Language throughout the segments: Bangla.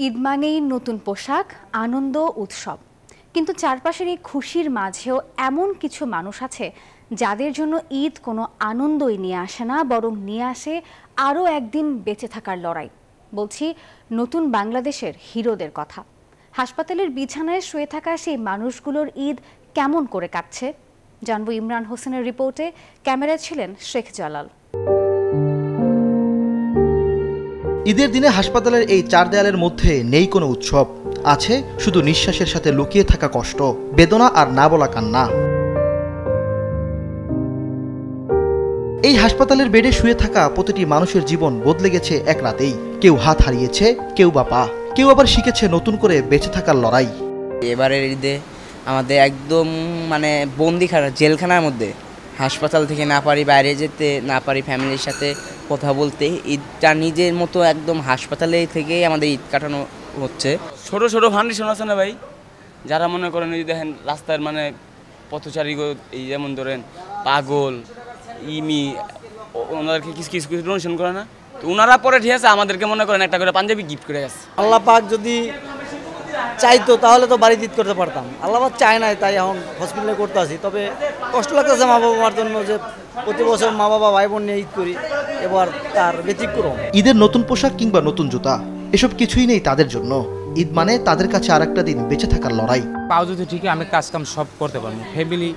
ঈদ মানেই নতুন পোশাক, আনন্দ, উৎসব। কিন্তু চারপাশের এই খুশির মাঝেও এমন কিছু মানুষ আছে যাদের জন্য ঈদ কোনো আনন্দই নিয়ে আসে না, বরং নিয়ে আসে আরও একদিন বেঁচে থাকার লড়াই। বলছি নতুন বাংলাদেশের হিরোদের কথা। হাসপাতালের বিছানায় শুয়ে থাকা সেই মানুষগুলোর ঈদ কেমন করে কাটছে জানবো ইমরান হোসেনের রিপোর্টে। ক্যামেরায় ছিলেন শেখ জালাল। ঈদের দিনে হাসপাতালের এই চার দেয়ালের মধ্যে নেই কোনো উৎসব, আছে শুধু নিঃশ্বাসের সাথে লুকিয়ে থাকা কষ্ট, বেদনা আর না বলা কান্না। এই হাসপাতালের বেডে শুয়ে থাকা প্রতিটি মানুষের জীবন বদলে গেছে এক রাতেই। কেউ হাত হারিয়েছে, কেউ বা পা, কেউ আবার শিখেছে নতুন করে বেঁচে থাকার লড়াই। এবারের ঈদে আমাদের একদম বন্দিখানা, জেলখানার মধ্যে, হাসপাতাল থেকে না পারি বাইরে যেতে, না পারি ফ্যামিলির সাথে কথা বলতে, ঈদটা নিজের মতো একদম হাসপাতালে থেকেই আমাদের ঈদ কাটানো হচ্ছে। ছোট ছোট ফাউন্ডেশন আছে না ভাই, যারা মনে করেন এই দেখেন রাস্তার পথচারী, এই যেমন ধরেন পাগল, ইমি, ওনাদেরকে কিছু কিছু ডোনেশন করে না, তো ওনারা পরে ঠিক আছে আমাদেরকে মনে করেন একটা করে পাঞ্জাবি গিফট করে গেছে। আল্লাহ পাক যদি চাইতো তাহলে তো বাড়ি ঈদ করতে পারতাম, আল্লাহ পাক চায় নাই, তাই এখন হসপিটালে করতে আসি। তবে কষ্ট লাগতেছে মা বাবার জন্য, যে প্রতি বছর মা বাবা ভাই বোন নিয়ে ঈদ করি, এবার তার ব্যতিক্রম। ঈদের নতুন পোশাক কিংবা নতুন জুতা, এসব কিছুই নেই তাদের জন্য। ঈদ মানে তাদের কাছে আরেকটা দিন বেঁচে থাকার লড়াই। পাও যদি ঠিকই আমি কাজ কাম সব করতে পারবো, ফ্যামিলি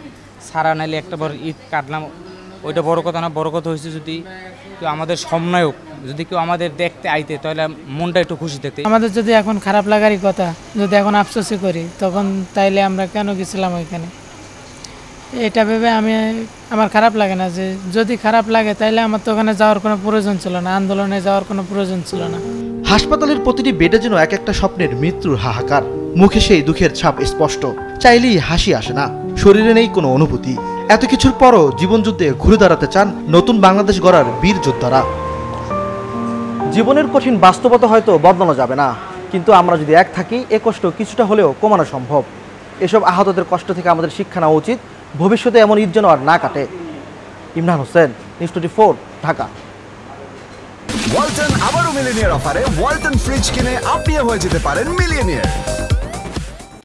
সারা নাইলে একটা বড় ঈদ কাটলাম, ওইটা বড় কথা না। বড় কথা হয়েছে যদি কেউ আমাদের সমন্বয়ক, যদি কেউ আমাদের দেখতে আইতে, তাহলে মনটা একটু খুশি দেখতে। আমাদের যদি এখন খারাপ লাগারই কথা, যদি এখন আফসোসই করি, তখন তাইলে আমরা কেন গেছিলাম ওইখানে, এটা ভেবে আমার খারাপ লাগে না। যে যদি খারাপ লাগে তাইলে আমার তো ওখানে যাওয়ার কোনো প্রয়োজন ছিল না, আন্দোলনে যাওয়ার কোনো প্রয়োজন ছিল না। হাসপাতালের প্রতিটি বেডে যেন এক একটা স্বপ্নের মৃত্যুর হাহাকার, মুখে সেই দুঃখের ছাপ স্পষ্ট। চাইলেই হাসি আসে না, শরীরে নেই কোনো অনুভূতি। এত কিছুর পরও জীবনযুদ্ধে ঘুরে দাঁড়াতে চান নতুন বাংলাদেশ গড়ার বীর যোদ্ধারা। জীবনের কঠিন বাস্তবতা হয়তো বদলানো যাবে না, কিন্তু আমরা যদি এক থাকি, এ কষ্ট কিছুটা হলেও কমানো সম্ভব। এসব আহতদের কষ্ট থেকে আমাদের শিক্ষা নেওয়া উচিত, ভবিষ্যতে এমন ঈদ যেন আর না কাটে। ইমরান হোসেন, নিউজ 24, ঢাকা। ওয়ালটন আবারও মিলিনিয়ার অফারে ওয়ালটন ফ্রিজ কিনে আপনিও হয়ে যেতে পারেন মিলিয়নিয়ার।